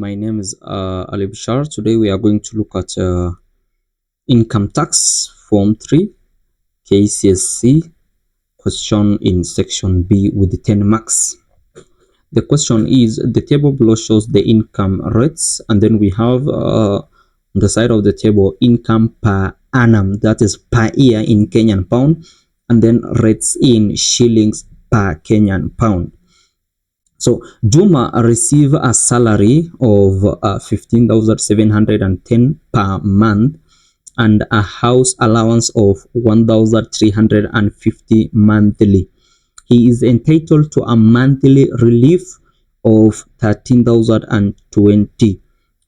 My name is Ali Bishar. Today we are going to look at income tax form 3 Kcse question in section B with 10 marks. The question is, the table below shows the income rates, and then we have on the side of the table income per annum, that is per year in Kenyan pound, and then rates in shillings per Kenyan pound. So Juma received a salary of 15,710 per month and a house allowance of 1,350 monthly. He is entitled to a monthly relief of 13,020.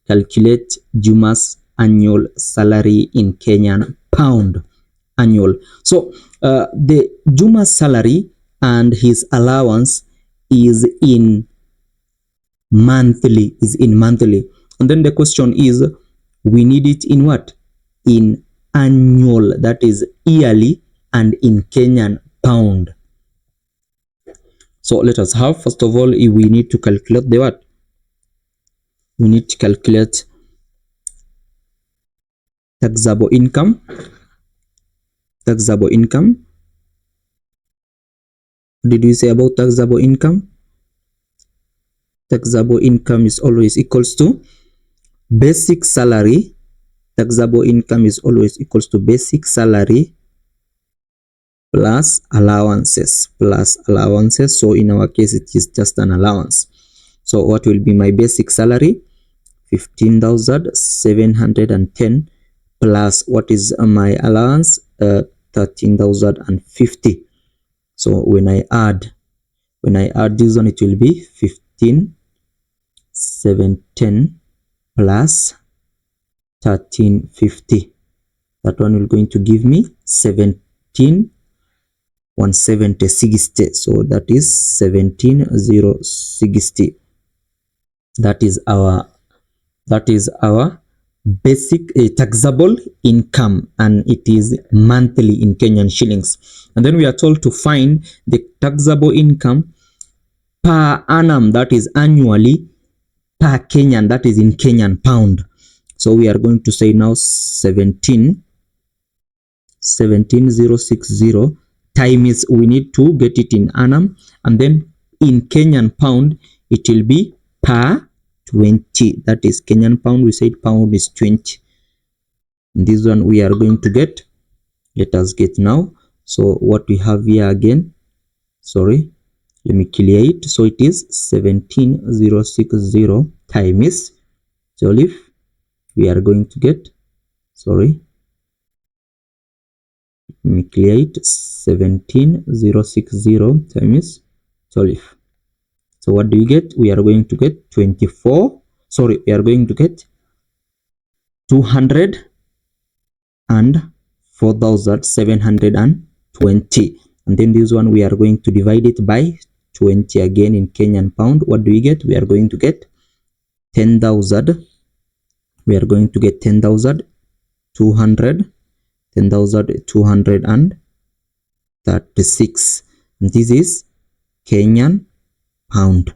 Calculate Juma's annual salary in Kenyan pound annual. So the Juma's salary and his allowance is in monthly, and then the question is, we need it in what? In annual, that is yearly, and in Kenyan pound. So let us have, first of all, we need to calculate the what? We need to calculate taxable income. Taxable income. What did we say about taxable income? Taxable income is always equals to basic salary. Taxable income is always equals to basic salary plus allowances. So in our case, it is just an allowance. So what will be my basic salary? 15,710 plus what is my allowance? 13,050. So when I add this one, it will be 15,710 plus 1350. That one will going to give me 17,170.60. So that is 17,060. That is our basic taxable income, and it is monthly in Kenyan shillings. And then we are told to find the taxable income per annum, that is annually, per Kenyan, that is in Kenyan pound. So we are going to say now 17,060 times, we need to get it in annum, and then in Kenyan pound it will be per 20. That is Kenyan pound, we said pound is 20. And this one we are going to get. Let us get now. So what we have here again, sorry, let me clear it. So it is 17,060 times 12. We are going to get, sorry, let me clear it, 17,060 times 12. So what do we get? We are going to get 24. Sorry, we are going to get 204,720. And then this one we are going to divide it by 20 again in Kenyan pound. What do we get? We are going to get 10,000. We are going to get 10,236. And this is Kenyan pound.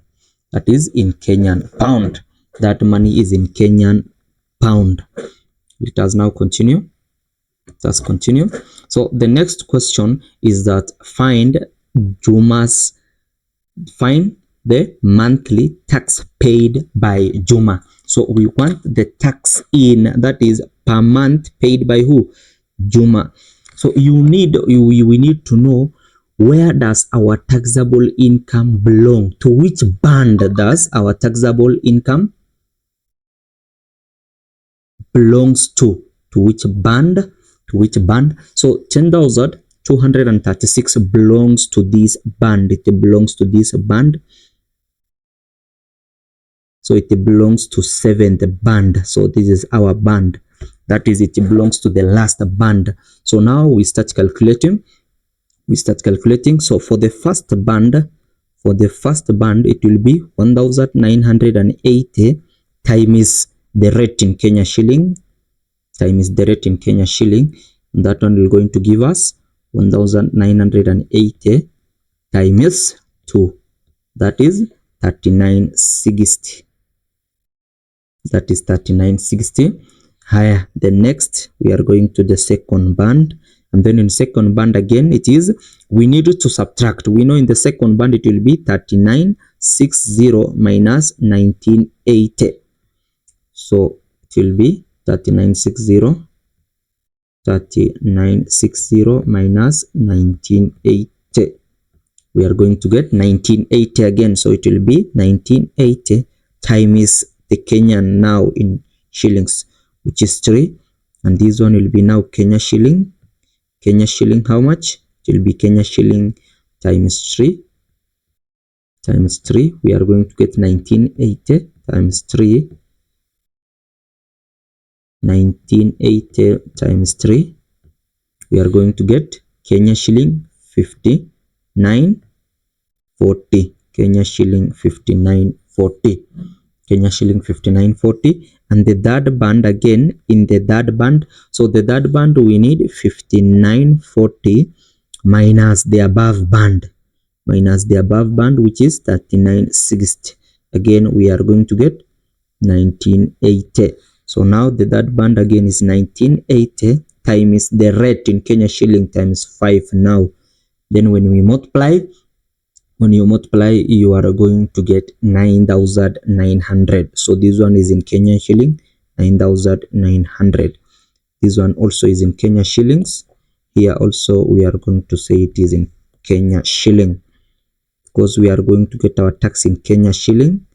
That is in Kenyan pound. That money is in Kenyan pound. Let us now continue. Let's continue. So the next question is that find the monthly tax paid by Juma. So we want the tax in, that is per month, paid by who? Juma. So we need to know, where does our taxable income belong? To which band does our taxable income belongs to? To which band? So 10,236 belongs to this band. It belongs to this band. So it belongs to 7th band. So this is our band. That is, it belongs to the last band. So now we start calculating. So for the first band, it will be 1,980 times the rate in Kenya shilling. That one will going to give us 1,980 times 2. That is 3960. that is 3960. Higher, the next we are going to the second band, and then in second band again it is we need to subtract. We know in the second band it will be 3960 minus 1980. So it will be 3960 minus 1980. We are going to get 1980 again. So it will be 1980 times the Kenyan now in shillings, which is 3. And this one will be now Kenya shilling. Kenya shilling, how much? It will be Kenya shilling times 3. Times 3. We are going to get 1980 times 3. 1980 times 3. We are going to get Kenya shilling 59.40. Kenya shilling 59.40. Kenya shilling 59.40. And the third band again, in the third band, so the third band we need 59.40 minus the above band, which is 39.60. Again we are going to get 1980. So now the third band again is 1980 times the rate in Kenya shilling times 5 now. Then when we multiply, you are going to get 9,900. So this one is in Kenya shilling, 9,900. This one also is in Kenya shillings. Here also we are going to say it is in Kenya shilling, because we are going to get our tax in Kenya shilling,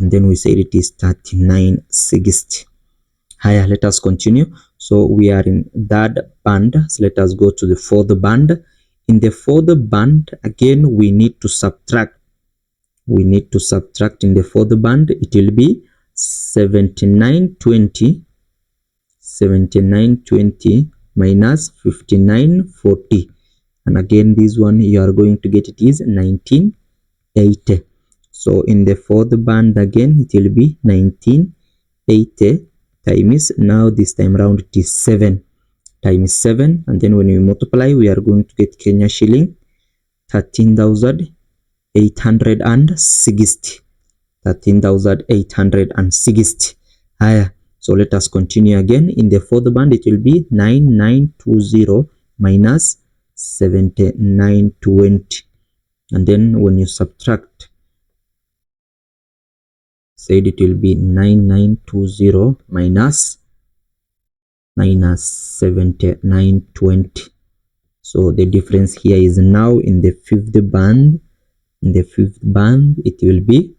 and then we say it is 39.60. Higher, let us continue. So we are in third band, so let us go to the fourth band. In the fourth band again we need to subtract. In the fourth band it will be 79.20 minus 59.40, and again this one you are going to get it is 1980. So in the fourth band again it will be 1980 times, now this time around it is 7 times 7, and then when we multiply we are going to get Kenya shilling 13,860. 13,860. Higher, so let us continue again. In the fourth band it will be 9920 minus 7920, and then when you subtract, said it will be 9920 minus 7920. So the difference here is now in the fifth band. In the fifth band it will be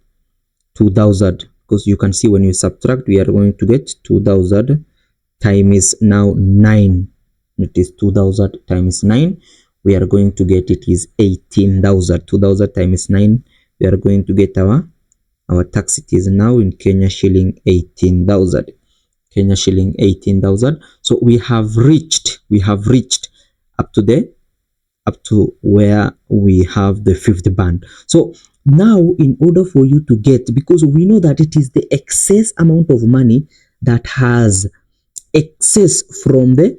2000, because you can see when you subtract we are going to get 2000 times now 9. It is 2000 times 9. We are going to get it is 18,000. 2000 times 9, we are going to get our tax. It is now in Kenya shilling 18,000. Kenya shilling 18,000. So we have reached up to where we have the fifth band. So now in order for you to get, because we know that it is the excess amount of money that has excess from the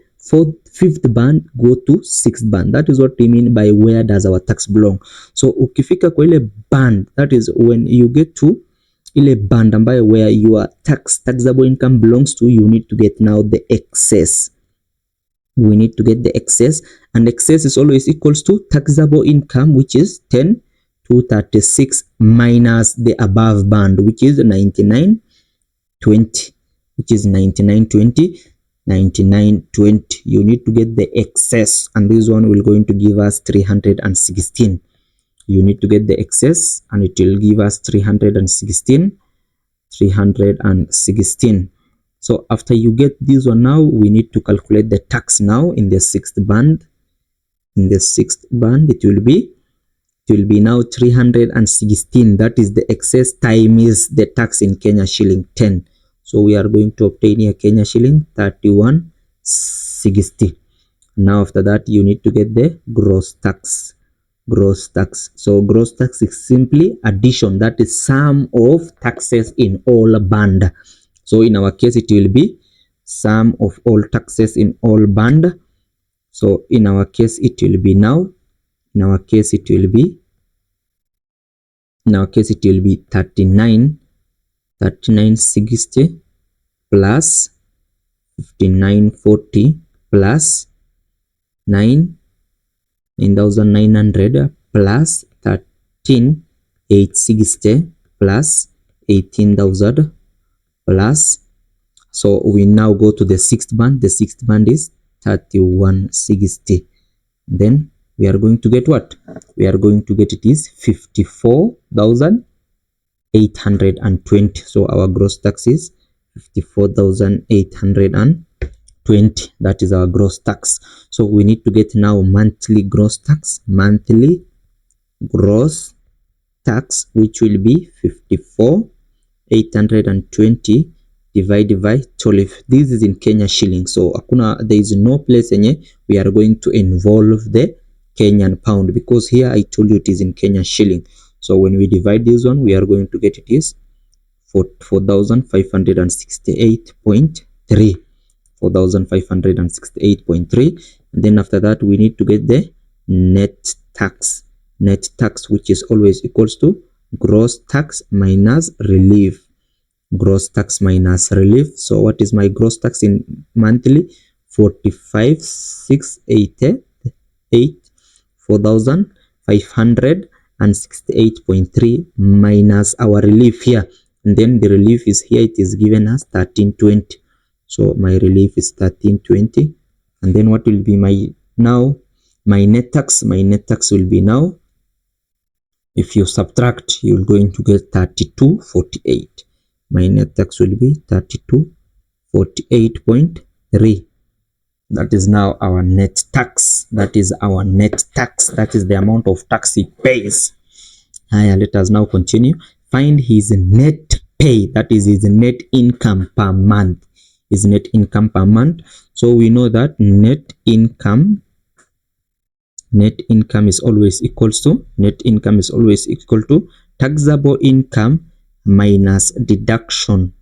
fifth band go to sixth band. That is what we mean by where does our tax belong. So ukifika kwa ile band, that is when you get to ile band ambayo where your taxable income belongs to, you need to get now the excess. We need to get the excess, and excess is always equals to taxable income, which is 10,236 minus the above band, which is 9920, You need to get the excess, and this one will going to give us 316. You need to get the excess, and it will give us 316. So after you get this one, now we need to calculate the tax now in the sixth band. In the sixth band it will be now 316. That is the excess times the tax in Kenya shilling 10. So we are going to obtain here Kenya shilling 3160. Now after that you need to get the gross tax. So gross tax is simply addition, that is sum of taxes in all band. So in our case it will be sum of all taxes in all band. So in our case it will be 3960 plus 5940 plus 9,900 plus 13,860 plus 18,000 plus, so we now go to the sixth band. The sixth band is 3160. Then we are going to get what? We are going to get it is 54,820. So our gross tax is 54,820. That is our gross tax. So we need to get now monthly gross tax. Monthly gross tax, which will be 54,820 divided by 12. This is in Kenya shilling, so there is no place any we are going to involve the Kenyan pound, because here I told you it is in Kenya shilling. So when we divide this one, we are going to get it is 4,568.3. 4,568.3. And then after that, we need to get the net tax. Net tax, which is always equals to gross tax minus relief. Gross tax minus relief. So what is my gross tax in monthly? 45,688, 4,568.3 minus our relief here, and then the relief is here. It is given as 1320. So my relief is 1320, and then what will be my net tax? My net tax will be now, if you subtract, you're going to get 3248. My net tax will be 3248.3. That is now our net tax. That is our net tax. That is the amount of tax he pays. Let us now continue. Find his net pay. That is his net income per month. His net income per month. So we know that net income is always equals to taxable income minus deduction.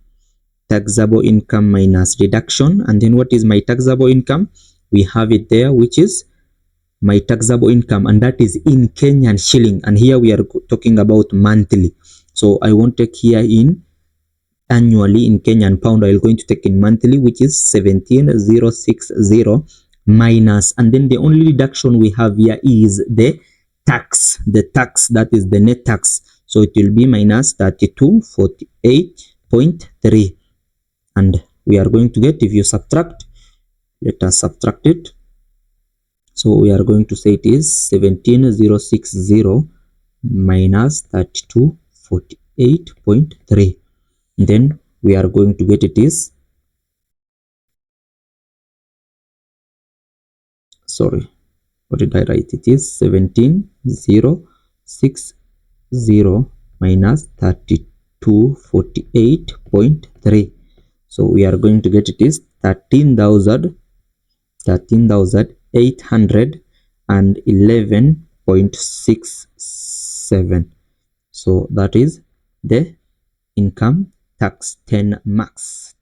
Taxable income minus deduction. And then what is my taxable income? We have it there, which is my taxable income, and that is in Kenyan shilling, and here we are talking about monthly. So I won't take here in annually in Kenyan pound. I'm going to take in monthly, which is 17,060 minus, and then the only deduction we have here is the tax. The tax, that is the net tax. So it will be minus 3248.3, and we are going to get, if you subtract, let us subtract it. So we are going to say it is 17,060 minus 3248.3. Then we are going to get it is, sorry, what did I write? It is 17,060 minus 3248.3. So we are going to get it is 13,811.67. So that is the income tax 10 max.